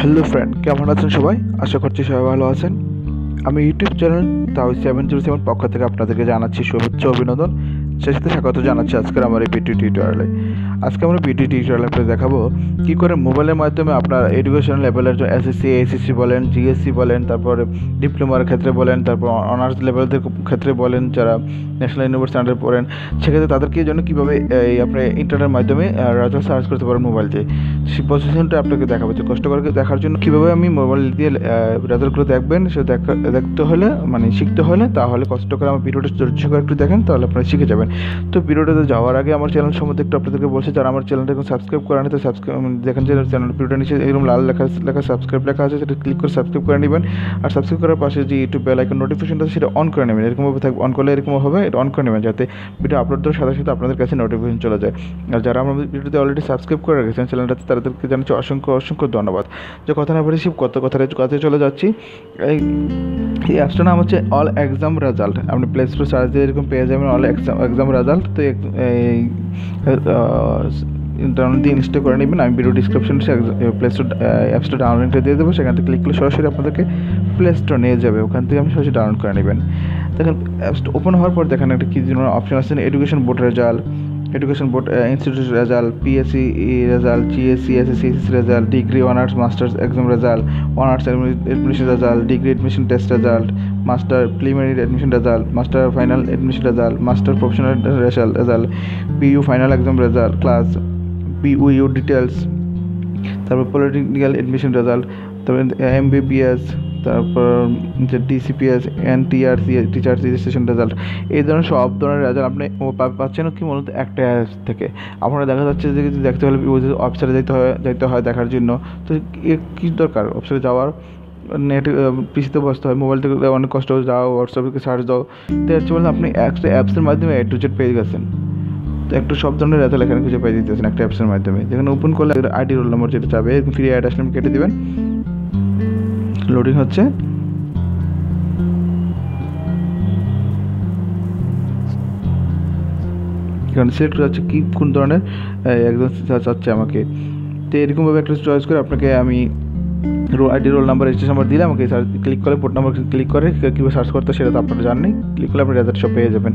Hello friend, কেমন আছেন সবাই? আশা করছি সবাই ভালো আছেন। আমি ইউটিউব চ্যানেল তাও707 পক্ষ থেকে আপনাদেরকে জানাচ্ছি শুভেচ্ছা অভিনন্দন, সেই সাথে স্বাগত জানাচ্ছি আজকের আমার এই ভিডিও টিউটোরিয়ালে। আজকে আমরা ভিডিও টিউটোরিয়ালে আপনাদের দেখাবো কী করে মোবাইলের মাধ্যমে আপনার এডুকেশন লেভেলের জন্য এসএসসি এইচএসসি বলেন, জিএসসি বলেন, তারপর ডিপ্লোমার ক্ষেত্রে বলেন, তারপর অনার্স লেভেলের ক্ষেত্রে বলেন, যারা ন্যাশনাল ইউনিভার্সিটি আন্ডারে পড়েন সেক্ষেত্রে তাদেরকে জন্য কীভাবে এই আপনি ইন্টারনেটের মাধ্যমে রেজাল্ট সার্চ করতে পারেন মোবাইল দিয়ে, সেই প্রসেসটা আপনাকে দেখাবো। যে কষ্ট করে দেখার জন্য কীভাবে আমি মোবাইল দিয়ে রেজাল্টগুলো দেখবেন সে দেখতে হলে শিখতে হলে তাহলে কষ্ট করে আমার ভিডিওটা ধৈর্য করে একটু দেখেন, তাহলে আপনারা শিখে যাবেন। তো ভিডিওটাতে যাওয়ার আগে আমার চ্যানেল সম্বন্ধে একটু আপনাদেরকে বলছি, যারা আমার চ্যানেলটা এখন সাবস্ক্রাইব করেন তো সাবস্ক্রাইব দেখেন যে চ্যানেল ভিডিওটা নিচে এরকম লাল লেখা সাবস্ক্রাইব লেখা আছে, সেটা ক্লিক করে সাবস্ক্রাইব করে নেবেন। আর সাবস্ক্রাইব করার পাশে যে ইউটিউব বেল আইকন নোটিফিকেশনটা আছে সেটা অন করে নেবেন। এরকমভাবে অন করলে এরকম হবে, এটা অন করে নেবেন যাতে ভিডিও আপলোড দেওয়ার সাথে সাথে আপনাদের কাছে নোটিফিকেশন চলে যায়। আর যারা আমার ভিডিওতে অলরেডি সাবস্ক্রাইব করে রেখেছেন চ্যানেলটাতে তাদেরকে জানাচ্ছি অসংখ্য ধন্যবাদ। যে কথা না বলে কথায় চলে যাচ্ছি। এই অ্যাপসটার নাম হচ্ছে অল এক্সাম রেজাল্ট। আপনি প্লে স্টোর সার্চ দিয়ে এরকম পেয়ে যাবেন অল এক্সাম রেজাল্ট। তো এই ডাউনলোড দিয়ে ইনস্টল করে নেবেন। আমি ভিডিও ডিসক্রিপশনে প্লে স্টোর অ্যাপসটা ডাউনলোড দিয়ে দেবো, সেখান থেকে ক্লিক করলে সরাসরি আপনাদেরকে প্লে স্টোর নিয়ে যাবে, ওখান থেকে আপনি সরাসরি ডাউনলোড করে নেবেন। দেখেন অ্যাপসটা ওপেন হওয়ার পর দেখেন একটা কী যেন অপশন আছে, education board result, education board institute result, PSC result, GSC SSC result, degree honours masters exam result, honours admission result, degree admission test result, master preliminary admission result, master final admission result, master professional result, PU final exam result, class PU details, তারপর polytechnical admission result, তারপর MBBS, তারপর যে ডিসিপিএস, NTRC teachers registration result, এই ধরনের সব ধরনের result আপনি পাচ্ছেন কি মূলত একটা অ্যাপস থেকে। আপনারা দেখা যাচ্ছে যে কিছু দেখতে হলে অফিসারে যেতে হয় দেখার জন্য। তো কী দরকার অফিসারে যাওয়ার, নেট পিসিতে বসতে হয়, মোবাইল থেকে অনেক কষ্ট যাও, হোয়াটসঅ্যাপে সার্চ দাও। তো হচ্ছে বলতে আপনি একটা অ্যাপসের মাধ্যমে A to Z পেয়ে গেছেন। তো একটু সব ধরনের রেজাল্ট এখানে খুঁজে পেয়ে দিতেছেন একটা অ্যাপসের মাধ্যমে। যেখানে ওপেন করলে আইডি রোল নম্বর যেটা চাবে এরকম ফ্রি অ্যাড আসলে কেটে দেবেন। লোডিং হচ্ছে, এখানে সিলেক্ট করা হচ্ছে কি কোন ধরনের একজন চাচ্ছে আমাকে। তো এরকমভাবে একটা চয়েস করে আপনাকে আমি ID roll number registration number দিলে আমাকে ক্লিক করে পোর্ট নাম্বার ক্লিক করে কীভাবে সার্চ করতে সেটা তো আপনারা জানেন, ক্লিক করলে আপনি রেজাল্ট সব পেয়ে যাবেন।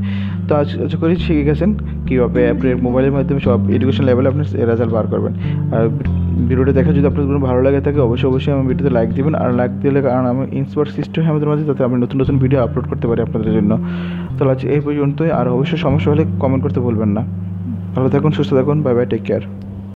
তো আশা করি শিখে গেছেন কীভাবে আপনি মোবাইলের মাধ্যমে সব এডুকেশন লেভেলে আপনি রেজাল্ট বার করবেন। আর ভিডিওটা দেখে যদি আপনার কোনো ভালো লাগে থাকে অবশ্যই আমার ভিডিওতে লাইক দিবেন। আর লাইক দিলে কারণ আমি ইন্সপায়ার সিস্টেম আমাদের মাঝে, যাতে আমি নতুন ভিডিও আপলোড করতে পারি আপনাদের জন্য। তাহলে আজ এই পর্যন্তই। আর অবশ্যই সমস্যা হলে কমেন্ট করতে ভুলবেন না। ভালো থাকুন, সুস্থ থাকুন, বাই বাই, টেক কেয়ার।